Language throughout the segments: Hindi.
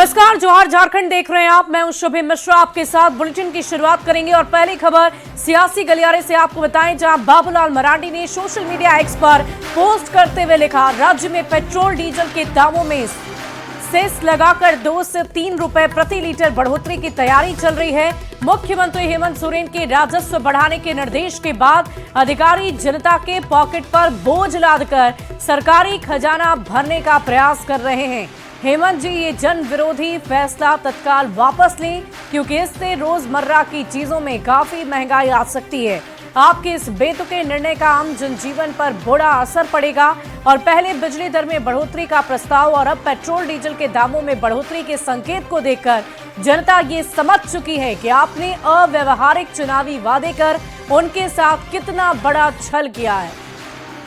नमस्कार, जोहार झारखंड देख रहे हैं आप। मैं हूं शुभे मिश्रा, आपके साथ बुलेटिन की शुरुआत करेंगे और पहली खबर सियासी गलियारे से आपको बताएं, जहां बाबूलाल मरांडी ने सोशल मीडिया एक्स पर पोस्ट करते हुए लिखा, राज्य में पेट्रोल डीजल के दामों में सेस लगाकर 2 से 3 रुपए प्रति लीटर बढ़ोतरी की तैयारी चल रही है। मुख्यमंत्री हेमंत सोरेन के राजस्व बढ़ाने के निर्देश के बाद अधिकारी जनता के पॉकेट पर बोझ लादकर सरकारी खजाना भरने का प्रयास कर रहे हैं। हेमंत जी, ये जन विरोधी फैसला तत्काल वापस लें, क्योंकि इससे रोजमर्रा की चीजों में काफी महंगाई आ सकती है। आपके इस बेतुके निर्णय का आम जनजीवन पर बुरा असर पड़ेगा और पहले बिजली दर में बढ़ोतरी का प्रस्ताव और अब पेट्रोल डीजल के दामों में बढ़ोतरी के संकेत को देखकर जनता ये समझ चुकी है कि आपने अव्यवहारिक चुनावी वादे कर उनके साथ कितना बड़ा छल किया है।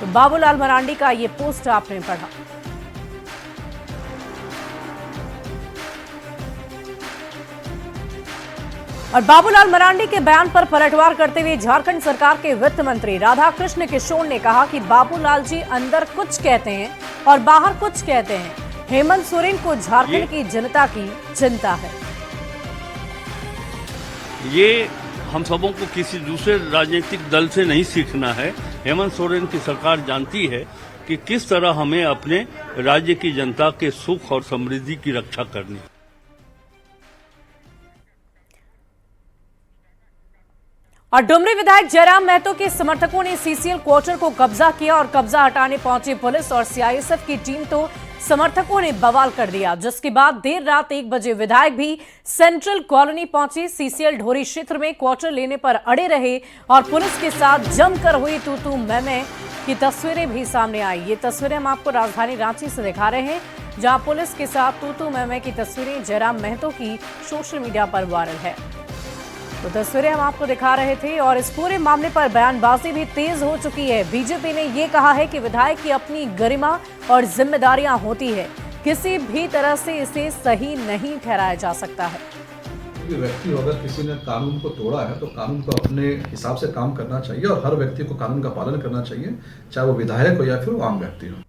तो बाबूलाल मरांडी का ये पोस्ट आपने पढ़ा। और बाबूलाल मरांडी के बयान पर पलटवार करते हुए झारखंड सरकार के वित्त मंत्री राधाकृष्ण किशोर ने कहा कि बाबूलाल जी अंदर कुछ कहते हैं और बाहर कुछ कहते हैं। हेमंत सोरेन को झारखंड की जनता की चिंता है। ये हम सबों को किसी दूसरे राजनीतिक दल से नहीं सीखना है। हेमंत सोरेन की सरकार जानती है कि किस तरह हमें अपने राज्य की जनता के सुख और समृद्धि की रक्षा करनी। और डुमरी विधायक जयराम महतो के समर्थकों ने सीसीएल क्वार्टर को कब्जा किया और कब्जा हटाने पहुंची पुलिस और सीआईएसएफ की टीम तो समर्थकों ने बवाल कर दिया, जिसके बाद देर रात 1 बजे विधायक भी सेंट्रल कॉलोनी पहुंची। सीसीएल ढोरी क्षेत्र में क्वार्टर लेने पर अड़े रहे और पुलिस के साथ जमकर हुई तू मैं की तस्वीरें भी सामने आई। ये तस्वीरें हम आपको राजधानी रांची से दिखा रहे हैं, जहां पुलिस के साथ तू मैं की तस्वीरें जयराम महतो की सोशल मीडिया पर वायरल है। तो तस्वीरें हम आपको दिखा रहे थे और इस पूरे मामले पर बयानबाजी भी तेज हो चुकी है। बीजेपी ने ये कहा है कि विधायक की अपनी गरिमा और जिम्मेदारियां होती है, किसी भी तरह से इसे सही नहीं ठहराया जा सकता है। व्यक्ति अगर किसी ने कानून को तोड़ा है तो कानून को अपने हिसाब से काम करना चाहिए और हर व्यक्ति को कानून का पालन करना चाहिए, चाहे वो विधायक हो या फिर वो आम व्यक्ति हो।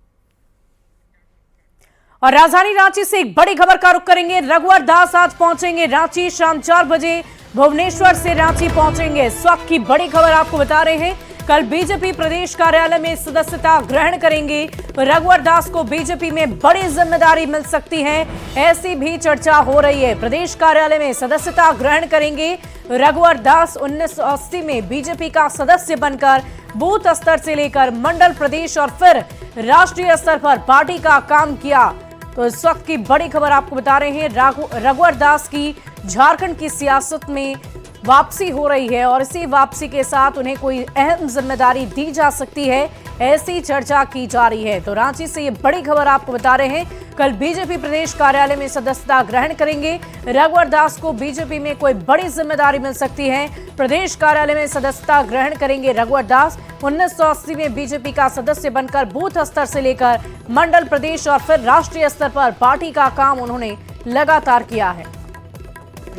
और राजधानी रांची से एक बड़ी खबर का रुख करेंगे। रघुवर दास आज पहुंचेंगे रांची, शाम 4 बजे भुवनेश्वर से रांची पहुंचेंगे। इस वक्त की बड़ी खबर आपको बता रहे हैं, कल बीजेपी प्रदेश कार्यालय में सदस्यता ग्रहण करेंगे। रघुवर दास को बीजेपी में बड़ी जिम्मेदारी मिल सकती है, ऐसी भी चर्चा हो रही है। प्रदेश कार्यालय में सदस्यता ग्रहण करेंगे रघुवर दास। 1980 में बीजेपी का सदस्य बनकर बूथ स्तर से लेकर मंडल, प्रदेश और फिर राष्ट्रीय स्तर पर पार्टी का काम किया। तो इस वक्त की बड़ी खबर आपको बता रहे हैं, रघुवर दास की झारखंड की सियासत में वापसी हो रही है और इसी वापसी के साथ उन्हें कोई अहम जिम्मेदारी दी जा सकती है, ऐसी चर्चा की जा रही है। तो रांची से ये बड़ी खबर आपको बता रहे हैं, कल बीजेपी प्रदेश कार्यालय में सदस्यता ग्रहण करेंगे रघुवर दास को। बीजेपी में कोई बड़ी जिम्मेदारी मिल सकती है, प्रदेश कार्यालय में सदस्यता ग्रहण करेंगे रघुवर दास। 1980 में बीजेपी का सदस्य बनकर बूथ स्तर से लेकर मंडल, प्रदेश और फिर राष्ट्रीय स्तर पर पार्टी का काम उन्होंने लगातार किया है।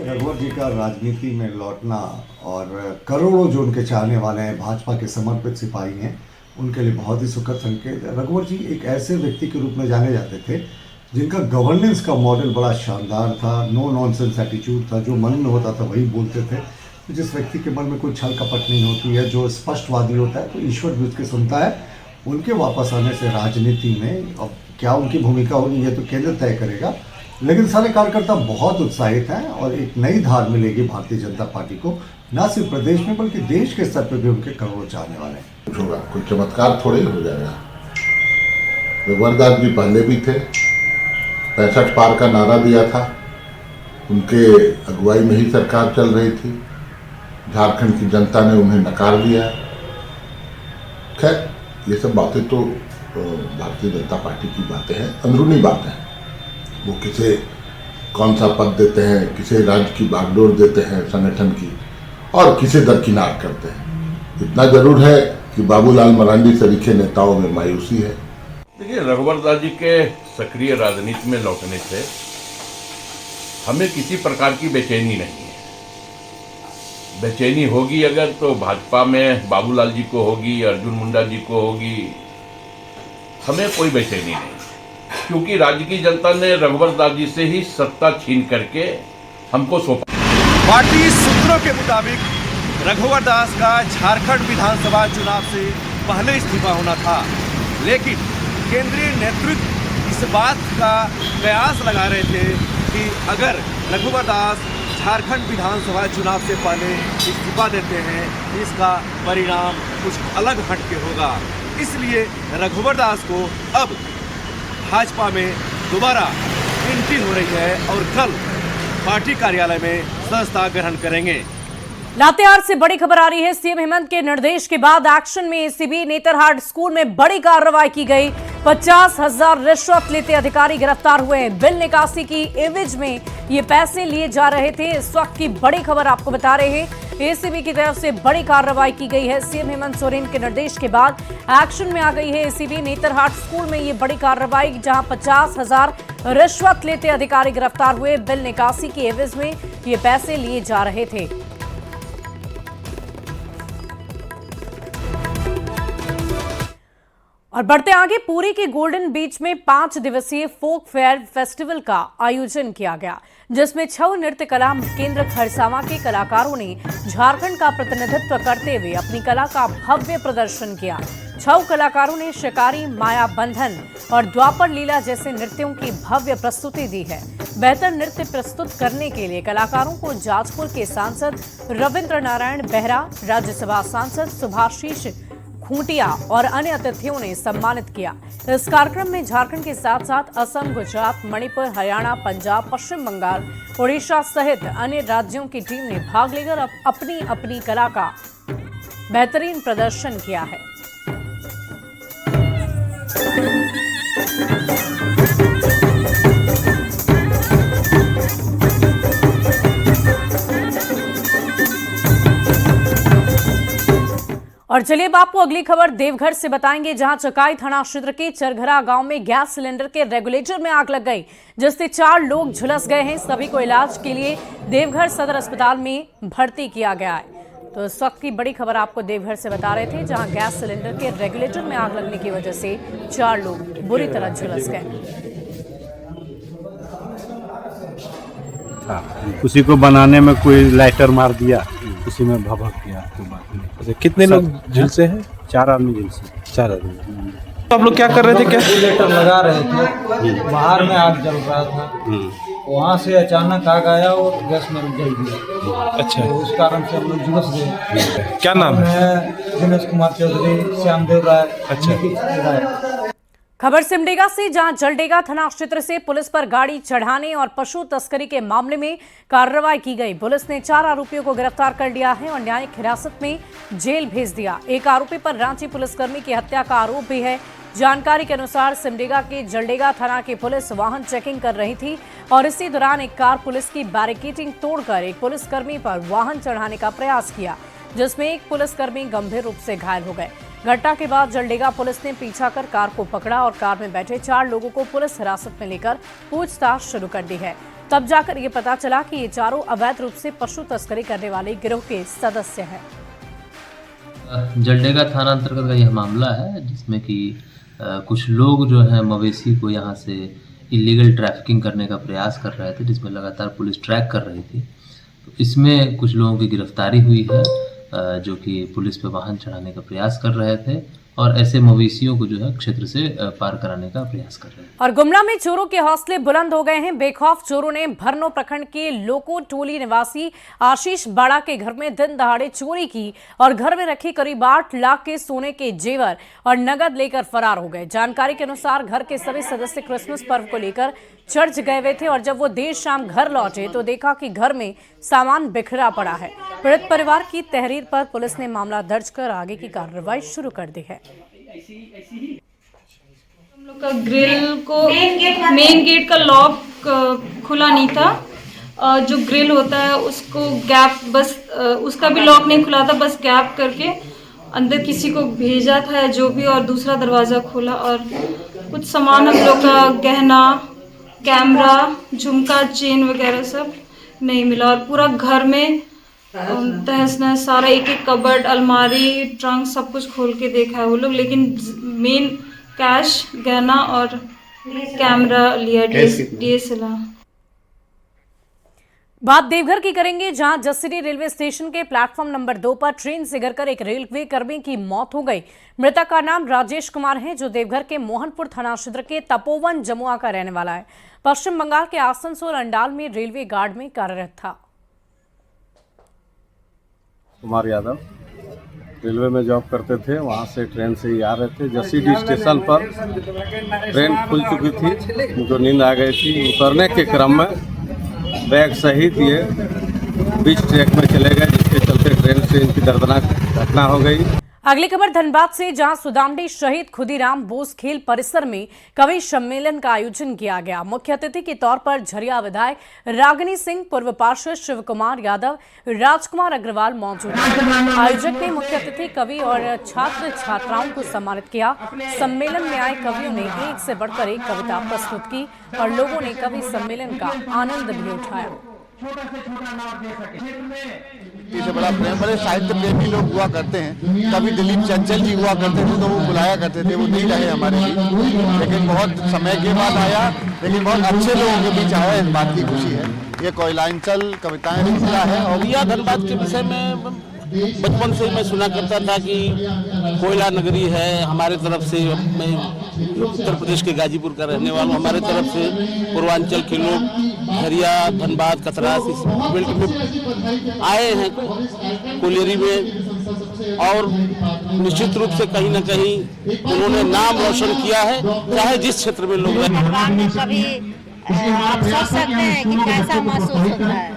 रघुवर जी का राजनीति में लौटना और करोड़ों जो उनके चाहने वाले हैं, भाजपा के समर्पित सिपाही हैं, उनके लिए बहुत ही सुखद संकेत है। रघुवर जी एक ऐसे व्यक्ति के रूप में जाने जाते थे जिनका गवर्नेंस का मॉडल बड़ा शानदार था, नो नॉनसेंस एटीट्यूड था, जो मन में होता था वही बोलते थे। जिस व्यक्ति के मन में कोई छल कपट नहीं होती है, जो स्पष्टवादी होता है, तो ईश्वर भी उसके सुनता है। उनके वापस आने से राजनीति में अब क्या उनकी भूमिका होगी ये तो केंद्र तय करेगा, लेकिन सारे कार्यकर्ता बहुत उत्साहित हैं और एक नई धार मिलेगी भारतीय जनता पार्टी को, न सिर्फ प्रदेश में बल्कि देश के स्तर पर भी उनके करोड़ों चाहने वाले हैं। कुछ होगा, कोई चमत्कार थोड़े हो जाएगा। रघुवर दास जी पहले भी थे, 65 पार का नारा दिया था, उनके अगुवाई में ही सरकार चल रही थी, झारखंड की जनता ने उन्हें नकार दिया। खैर ये सब बातें तो भारतीय जनता पार्टी की बातें हैं, अंदरूनी बातें हैं। वो किसे कौन सा पद देते हैं, किसे राज्य की बागडोर देते हैं संगठन की, और किसे दरकिनार करते हैं। इतना जरूर है कि बाबूलाल मरांडी सरीखे नेताओं में मायूसी है। देखिए, रघुवर दास जी के सक्रिय राजनीति में लौटने से हमें किसी प्रकार की बेचैनी नहीं है। बेचैनी होगी अगर तो भाजपा में बाबूलाल जी को होगी, अर्जुन मुंडा जी को होगी, हमें कोई बेचैनी नहीं। क्योंकि राज्य की जनता ने रघुवर दास जी से ही सत्ता छीन करके हमको सौंपा। पार्टी सूत्रों के मुताबिक रघुवर दास का झारखंड विधानसभा चुनाव से पहले इस्तीफा होना था, लेकिन केंद्रीय नेतृत्व इस बात का कयास लगा रहे थे कि अगर रघुवर दास झारखंड विधानसभा चुनाव से पहले इस्तीफा देते हैं इसका परिणाम कुछ अलग हटके होगा। इसलिए रघुवर दास को अब भाजपा में दोबारा एंट्री हो रही है और कल पार्टी कार्यालय में सदस्यता ग्रहण करेंगे। लातेहार से बड़ी खबर आ रही है। सीएम हेमंत के निर्देश के बाद एक्शन में एसीबी नेतरहाट स्कूल में बड़ी कार्रवाई की गई। 50,000 रिश्वत लेते अधिकारी गिरफ्तार हुए। बिल निकासी की एवज में ये पैसे लिए जा रहे थे। इस वक्त की बड़ी खबर आपको बता रहे हैं, एसीबी की तरफ से बड़ी कार्रवाई की गई है। सीएम हेमंत सोरेन के निर्देश के बाद एक्शन में आ गई है एसीबी। नेतरहाट स्कूल में ये बड़ी कार्रवाई, जहां 50,000 रिश्वत लेते अधिकारी गिरफ्तार हुए। बिल निकासी की एवज में ये पैसे लिए जा रहे थे। और बढ़ते आगे, पुरी के गोल्डन बीच में 5 दिवसीय फोक फेयर फेस्टिवल का आयोजन किया गया, जिसमें छऊ नृत्य कला केंद्र खरसावां के कलाकारों ने झारखंड का प्रतिनिधित्व करते हुए अपनी कला का भव्य प्रदर्शन किया। छऊ कलाकारों ने शिकारी, माया बंधन और द्वापर लीला जैसे नृत्यों की भव्य प्रस्तुति दी है। बेहतर नृत्य प्रस्तुत करने के लिए कलाकारों को जाजपुर के सांसद रविंद्र नारायण बेहरा, राज्यसभा सांसद सुभाषीष खूंटिया और अन्य अतिथियों ने सम्मानित किया। इस कार्यक्रम में झारखंड के साथ साथ असम, गुजरात, मणिपुर, हरियाणा, पंजाब, पश्चिम बंगाल, ओडिशा सहित अन्य राज्यों की टीम ने भाग लेकर अपनी अपनी कला का बेहतरीन प्रदर्शन किया है। और चलिए अब आपको अगली खबर देवघर से बताएंगे, जहां चकाई थाना क्षेत्र के चरघरा गांव में गैस सिलेंडर के रेगुलेटर में आग लग गई, जिससे 4 लोग झुलस गए हैं। सभी को इलाज के लिए देवघर सदर अस्पताल में भर्ती किया गया है। तो इस वक्त की बड़ी खबर आपको देवघर से बता रहे थे, जहां गैस सिलेंडर के रेगुलेटर में आग लगने की वजह से 4 लोग बुरी तरह झुलस गए। उसी को बनाने में कोई लाइटर मार दिया, उसी में भभक गया। तो बात नहीं। कितने लोग झुलसे हैं? 4 आदमी झुलसे। 4 आदमी। तो आप लोग क्या कर रहे थे? क्या रेगुलेटर लगा रहे थे, बाहर में आग जल रहा था, वहाँ से अचानक आग आया और गैस में जल गया। अच्छा, तो उस कारण से हम लोग झुलस गए। क्या नाम है? दिनेश कुमार चौधरी, श्यामदेव राय। अच्छा। खबर सिमडेगा से, जहां जलडेगा थाना क्षेत्र से पुलिस पर गाड़ी चढ़ाने और पशु तस्करी के मामले में कार्रवाई की गई। पुलिस ने 4 आरोपियों को गिरफ्तार कर लिया है और न्यायिक हिरासत में जेल भेज दिया। एक आरोपी पर रांची पुलिसकर्मी की हत्या का आरोप भी है। जानकारी के अनुसार सिमडेगा के जलडेगा थाना की पुलिस वाहन चेकिंग कर रही थी और इसी दौरान एक कार पुलिस की बैरिकेडिंग तोड़कर एक पुलिसकर्मी पर वाहन चढ़ाने का प्रयास किया, जिसमें एक पुलिसकर्मी गंभीर रूप से घायल हो गए। घटना के बाद जलडेगा पुलिस ने पीछा कर कार को पकड़ा और कार में बैठे 4 लोगों को पुलिस हिरासत में लेकर पूछताछ शुरू कर दी है। तब जाकर ये पता चला कि ये चारों अवैध रूप से पशु तस्करी करने वाले गिरोह के सदस्य हैं। जलडेगा थाना अंतर्गत का यह मामला है, जिसमें कि कुछ लोग जो है मवेशी को यहाँ से इलीगल ट्रैफिकिंग करने का प्रयास कर रहे थे, जिसमें लगातार पुलिस ट्रैक कर रही थी। तो इसमें कुछ लोगों की गिरफ्तारी हुई है, जो कि पुलिस पे वाहन चढ़ाने का प्रयास कर रहे थे और ऐसे मवेशियों को जो है क्षेत्र से पार कराने का प्रयास कर रहे हैं। और गुमला में चोरों के हौसले बुलंद हो गए हैं। बेखौफ चोरों ने भरनो प्रखंड के लोको टोली निवासी आशीष बाड़ा के घर में दिन दहाड़े चोरी की और घर में रखी करीब 8 लाख के सोने के जेवर और नगद लेकर फरार हो गए। जानकारी के अनुसार घर के सभी सदस्य क्रिसमस पर्व को लेकर चर्च गए हुए थे और जब वो देर शाम घर लौटे तो देखा कि घर में सामान बिखरा पड़ा है। पीड़ित परिवार की तहरीर पर पुलिस ने मामला दर्ज कर आगे की कार्रवाई शुरू कर दी है। हम लोग का ग्रिल को मेन गेट का लॉक खुला नहीं था। जो ग्रिल होता है उसको गैप, बस उसका भी लॉक नहीं खुला था, बस गैप करके अंदर किसी को भेजा था जो भी, और दूसरा दरवाज़ा खोला और कुछ सामान हम लोग का गहना, कैमरा, झुमका, चेन वगैरह सब नहीं मिला और पूरा घर में तहस नहस, सारा एक एक कबर्ड, अलमारी, ट्रंक सब कुछ खोल के देखा है वो लोग, लेकिन मेन कैश, गहना और कैमरा लिया, DSLR। बात देवघर की करेंगे, जहां जसीडीह रेलवे स्टेशन के प्लेटफॉर्म नंबर 2 पर ट्रेन से गिरकर एक रेलवे कर्मी की मौत हो गई। मृतक का नाम राजेश कुमार है, जो देवघर के मोहनपुर थाना क्षेत्र के तपोवन जमुआ का रहने वाला है। पश्चिम बंगाल के आसनसोल अंडाल में रेलवे गार्ड में कार्यरत था। कुमार यादव रेलवे में जॉब करते थे, वहाँ से ट्रेन से ही आ रहे थे। जसीडीह स्टेशन पर ट्रेन खुल चुकी थी, उनको नींद आ गई थी। उतरने के क्रम में बैग सहित ये बीच ट्रैक में चले गए, जिसके चलते ट्रेन से इनकी दर्दनाक घटना हो गई। अगली खबर धनबाद से, जहां सुदामडी शहीद खुदीराम बोस खेल परिसर में कवि सम्मेलन का आयोजन किया गया। मुख्य अतिथि के तौर पर झरिया विधायक रागिनी सिंह, पूर्व पार्षद शिव कुमार यादव, राजकुमार अग्रवाल मौजूद थे। आयोजक ने मुख्य अतिथि कवि और छात्र छात्राओं को सम्मानित किया। सम्मेलन में आए कवियों ने एक से बढ़कर एक कविता प्रस्तुत की और लोगों ने कवि सम्मेलन का आनंद भी उठाया। से बड़ा प्रेम, बड़े साहित्य प्रेमी लोग हुआ करते हैं। कभी दिलीप चंचल जी हुआ करते थे तो वो बुलाया करते थे, वो नहीं रहे हमारे बीच, लेकिन बहुत समय के बाद आया, लेकिन बहुत अच्छे लोगों के बीच आया, इस बात की खुशी है। ये कोयलांचल कविताएं लिखता है। और यह धनबाद के विषय में बचपन से मैं सुना करता था कि कोयला नगरी है। हमारे तरफ से, मैं उत्तर प्रदेश के गाजीपुर का रहने वाला हूँ, हमारे तरफ से पूर्वांचल के लोग झरिया, धनबाद, कतरास इस बेल्ट में आए हैं कोलियरी में, और निश्चित रूप से कहीं न कहीं उन्होंने नाम रोशन किया है, चाहे जिस क्षेत्र में लोग कभी आप सोच सकते हैं कि कैसा महसूस होता है।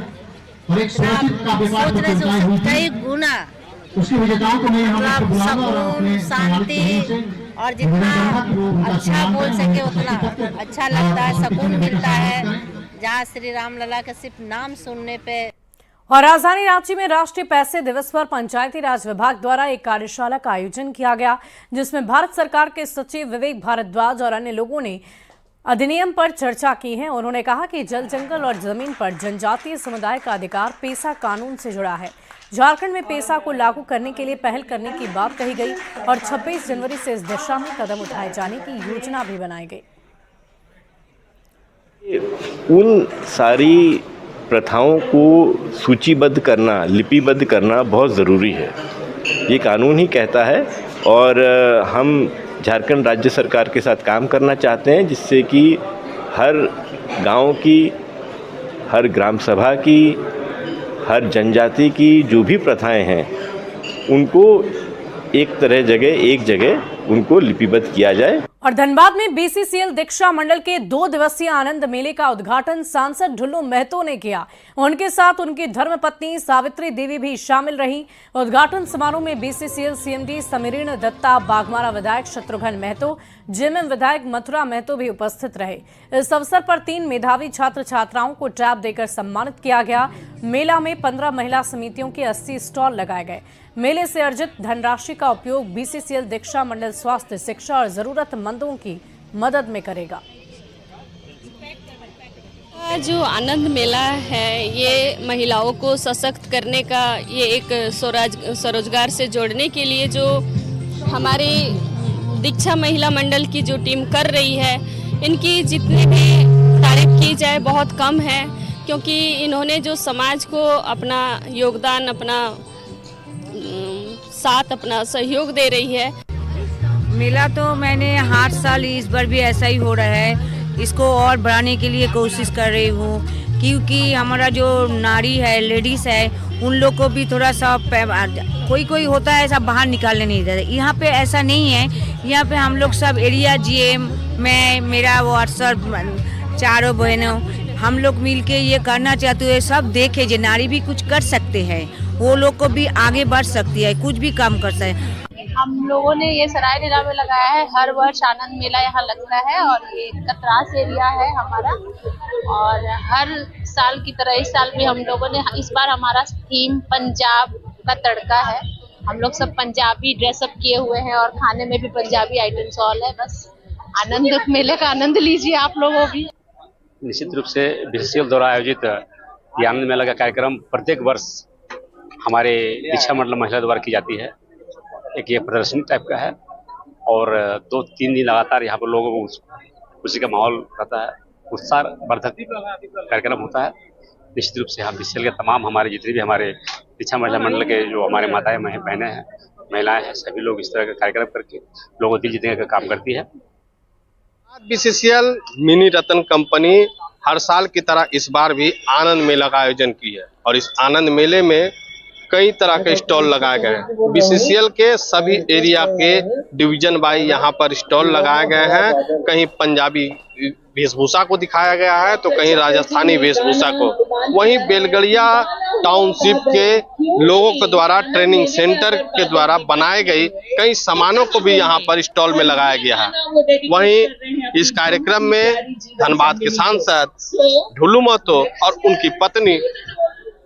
कई गुना सुकून, शांति, और जितना अच्छा बोल सके उतना अच्छा लगता है, सुकून मिलता है, जहाँ श्री राम लला का सिर्फ नाम सुनने पे। और राजधानी रांची में राष्ट्रीय पैसे दिवस पर पंचायती राज विभाग द्वारा एक कार्यशाला का आयोजन किया गया, जिसमें भारत सरकार के सचिव विवेक भारद्वाज और अन्य लोगों ने अधिनियम पर चर्चा की है। उन्होंने कहा कि जल, जंगल और जमीन पर जनजातीय समुदाय का अधिकार पेसा कानून से जुड़ा है। झारखंड में पेसा को लागू करने के लिए पहल करने की बात कही गई और 26 जनवरी से इस दिशा में कदम उठाए जाने की योजना भी बनाई गई। उन सारी प्रथाओं को सूचीबद्ध करना, लिपिबद्ध करना बहुत ज़रूरी है, ये कानून ही कहता है। और हम झारखंड राज्य सरकार के साथ काम करना चाहते हैं, जिससे कि हर गांव की, हर ग्राम सभा की, हर जनजाति की जो भी प्रथाएं हैं, उनको एक जगह उनको लिपिबद्ध किया जाए। और धनबाद में BCCL दीक्षा मंडल के 2 दिवसीय आनंद मेले का उद्घाटन सांसद ढुल्लू महतो ने किया। उनके साथ उनकी धर्मपत्नी सावित्री देवी भी शामिल रहीं। उद्घाटन समारोह में BCCL CMD समीरीण दत्ता, बागमारा विधायक शत्रुघ्न महतो, JMM विधायक मथुरा महतो भी उपस्थित रहे। इस अवसर पर 3 मेधावी छात्र छात्राओं को टैब देकर सम्मानित किया गया। मेला में 15 महिला समितियों के 80 स्टॉल लगाए गए। मेले से अर्जित धनराशि का उपयोग BCCL दीक्षा मंडल स्वास्थ्य, शिक्षा और जरूरतमंदों की मदद में करेगा। जो आनंद मेला है, ये महिलाओं को सशक्त करने का, ये एक स्वरोजगार से जोड़ने के लिए जो हमारी दीक्षा महिला मंडल की जो टीम कर रही है, इनकी जितनी भी तारीफ की जाए बहुत कम है, क्योंकि इन्होंने जो समाज को अपना योगदान, अपना साथ, अपना सहयोग दे रही है। मेला तो मैंने हर साल, इस बार भी ऐसा ही हो रहा है, इसको और बढ़ाने के लिए कोशिश कर रही हूँ, क्योंकि हमारा जो नारी है, लेडीज़ है, उन लोग को भी थोड़ा सा कोई होता है ऐसा बाहर निकालने नहीं देता। यहाँ पे ऐसा नहीं है। यहाँ पे हम लोग सब एरिया GM, मैं, मेरा व्हाट्सएप, चारों बहनों, हम लोग मिलके ये करना चाहते हैं। सब देखे जो नारी भी कुछ कर सकते हैं, वो लोग को भी आगे बढ़ सकती है, कुछ भी काम कर सकते हैं। हम लोगों ने ये सराय लीला में लगाया है। हर वर्ष आनंद मेला यहाँ लगता है और ये कतरास एरिया है हमारा, और हर साल की तरह इस साल भी हम लोगों ने, इस बार हमारा थीम पंजाब का तड़का है। हम लोग सब पंजाबी ड्रेसअप किए हुए हैं और खाने में भी पंजाबी आइटम्स ऑल है। बस आनंद मेले का आनंद लीजिए आप लोगों भी। निश्चित रूप से BCCL द्वारा आयोजित ये आनंद मेला का कार्यक्रम प्रत्येक वर्ष हमारे दीक्षा मंडल महिला द्वारा की जाती है। एक ये प्रदर्शनी टाइप का है और 2-3 दिन लगातार यहाँ पर लोगों को खुशी का माहौल रहता है, उत्साहवर्धक कार्यक्रम होता है। निश्चित रूप से हम बीसीसीएल के तमाम हमारे जितने भी हमारे दीक्षा महिला मंडल के जो हमारे माताएं बहनें हैं, महिलाएं हैं, सभी लोग इस तरह का कार्यक्रम करके लोगों को दिल जीतने का काम करती है। बीसीसीएल मिनी रत्न कंपनी हर साल की तरह इस बार भी आनंद मेला का आयोजन की है और इस आनंद मेले में कई तरह के स्टॉल लगाए गए हैं। बीसीसीएल के सभी एरिया के डिवीजन वाइज यहाँ पर स्टॉल लगाए गए हैं। कहीं पंजाबी वेशभूषा को दिखाया गया है तो कहीं राजस्थानी वेशभूषा को। वहीं बेलगड़िया टाउनशिप के लोगों के द्वारा ट्रेनिंग सेंटर के द्वारा बनाए गई कई सामानों को भी यहाँ पर स्टॉल में लगाया गया है। वहीं इस कार्यक्रम में धनबाद के सांसद ढुल्लू महतो और उनकी पत्नी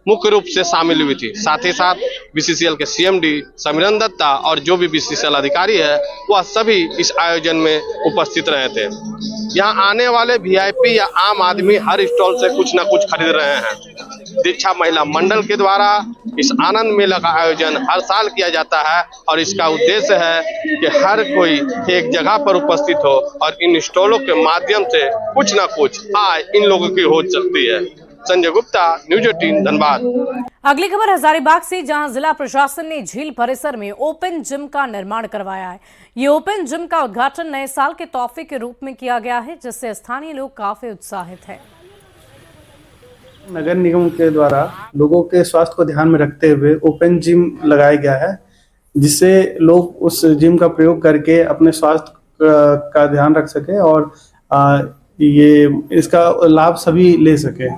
मुख्य रूप से शामिल हुई थी। साथ ही साथ बीसीसीएल के सीएमडी समीरन दत्ता और जो भी बीसीसीएल अधिकारी है वह सभी इस आयोजन में उपस्थित रहे थे। यहाँ आने वाले वीआईपी या आम आदमी हर स्टॉल से कुछ न कुछ खरीद रहे हैं। दीक्षा महिला मंडल के द्वारा इस आनंद मेला का आयोजन हर साल किया जाता है और इसका उद्देश्य है कि हर कोई एक जगह पर उपस्थित हो और इन स्टॉलों के माध्यम से कुछ न कुछ आय इन लोगों की हो सकती है। संजय गुप्ता, न्यूज 18 धनबाद। अगली खबर हजारीबाग से, जहां जिला प्रशासन ने झील परिसर में ओपन जिम का निर्माण करवाया है। ये ओपन जिम का उद्घाटन नए साल के तोहफे के रूप में किया गया है, जिससे स्थानीय लोग काफी उत्साहित हैं। नगर निगम के द्वारा लोगों के स्वास्थ्य को ध्यान में रखते हुए ओपन जिम लगाया गया है, जिससे लोग उस जिम का प्रयोग करके अपने स्वास्थ्य का ध्यान रख सके और ये इसका लाभ सभी ले सके।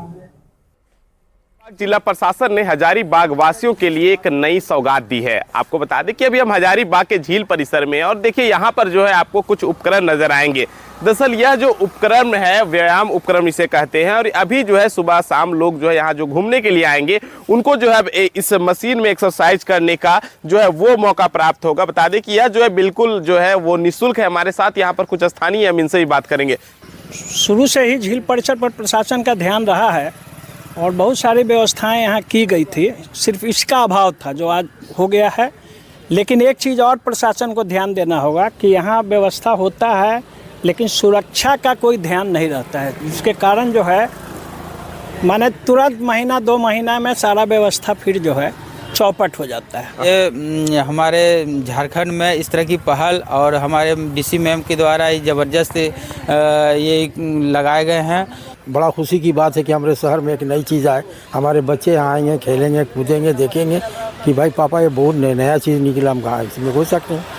जिला प्रशासन ने हजारीबाग वासियों के लिए एक नई सौगात दी है। आपको बता दें कि अभी हम हजारीबाग के झील परिसर में और देखिए यहाँ पर जो है आपको कुछ उपकरण नजर आएंगे। दरअसल यह जो उपकरण है व्यायाम उपकरण इसे कहते हैं और अभी जो है सुबह शाम लोग जो है यहाँ जो घूमने के लिए आएंगे उनको जो है इस मशीन में एक्सरसाइज करने का जो है वो मौका प्राप्त होगा। बता दें कि यह जो है बिल्कुल जो है वो निःशुल्क है। हमारे साथ यहाँ पर कुछ स्थानीय हम इनसे ही बात करेंगे। शुरू से ही झील परिसर पर प्रशासन का ध्यान रहा है और बहुत सारी व्यवस्थाएं यहाँ की गई थी, सिर्फ इसका अभाव था जो आज हो गया है। लेकिन एक चीज़ और प्रशासन को ध्यान देना होगा कि यहाँ व्यवस्था होता है लेकिन सुरक्षा का कोई ध्यान नहीं रहता है, जिसके कारण जो है माने तुरंत महीना 2 महीना में सारा व्यवस्था फिर जो है चौपट हो जाता है। ये हमारे झारखंड में इस तरह की पहल और हमारे डीसी मैम के द्वारा ज़बरदस्त ये लगाए गए हैं। बड़ा खुशी की बात है कि हमारे शहर में एक नई चीज़ आए, हमारे बच्चे यहाँ आएंगे, खेलेंगे, कूदेंगे, देखेंगे कि भाई पापा ये बहुत नया चीज़ निकला, हम कहाँ इसमें हो सकते हैं।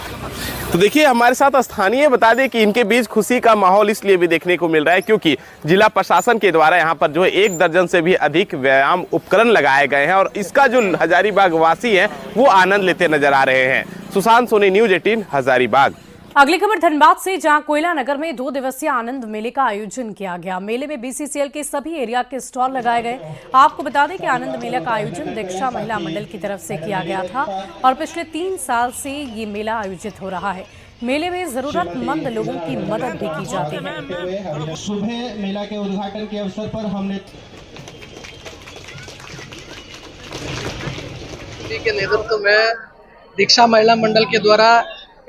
तो देखिए हमारे साथ स्थानीय बता दें कि इनके बीच खुशी का माहौल इसलिए भी देखने को मिल रहा है क्योंकि जिला प्रशासन के द्वारा यहाँ पर जो है 1 दर्जन से भी अधिक व्यायाम उपकरण लगाए गए हैं और इसका जो हजारीबाग वासी हैं वो आनंद लेते नजर आ रहे हैं। सुशांत सोनी, न्यूज 18 हजारीबाग। अगली खबर धनबाद से, जहां कोयला नगर में 2 दिवसीय आनंद मेले का आयोजन किया गया। मेले में बीसीसीएल के सभी एरिया के स्टॉल लगाए गए। आपको बता दें कि आनंद मेला का आयोजन दीक्षा महिला मंडल की तरफ से किया गया था और पिछले 3 साल से ये मेला आयोजित हो रहा है। मेले में जरूरतमंद लोगों की मदद भी की जाती है। सुबह मेला के उद्घाटन के अवसर पर हमने के नेतृत्व में दीक्षा महिला मंडल के द्वारा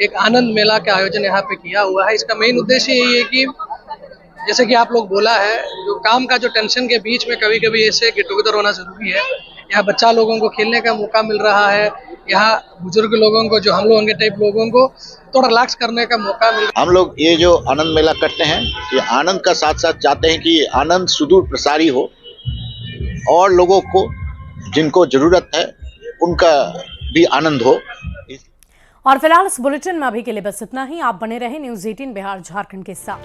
एक आनंद मेला का आयोजन यहाँ पे किया हुआ है। इसका मेन उद्देश्य यही है कि जैसे कि आप लोग बोला है, जो काम का जो टेंशन के बीच में कभी कभी ऐसे गेट टुगेदर होना जरूरी है। यहाँ बच्चा लोगों को खेलने का मौका मिल रहा है, यहाँ बुजुर्ग लोगों को, जो हम लोगों के टाइप लोगों को थोड़ा रिलैक्स करने का मौका मिल रहा है। हम लोग ये जो आनंद मेला करते हैं, ये आनंद का साथ साथ चाहते हैं कि आनंद सुदूर प्रसारी हो और लोगों को जिनको जरूरत है उनका भी आनंद हो। और फिलहाल इस बुलेटिन में अभी के लिए बस इतना ही। आप बने रहे न्यूज 18 बिहार झारखंड के साथ।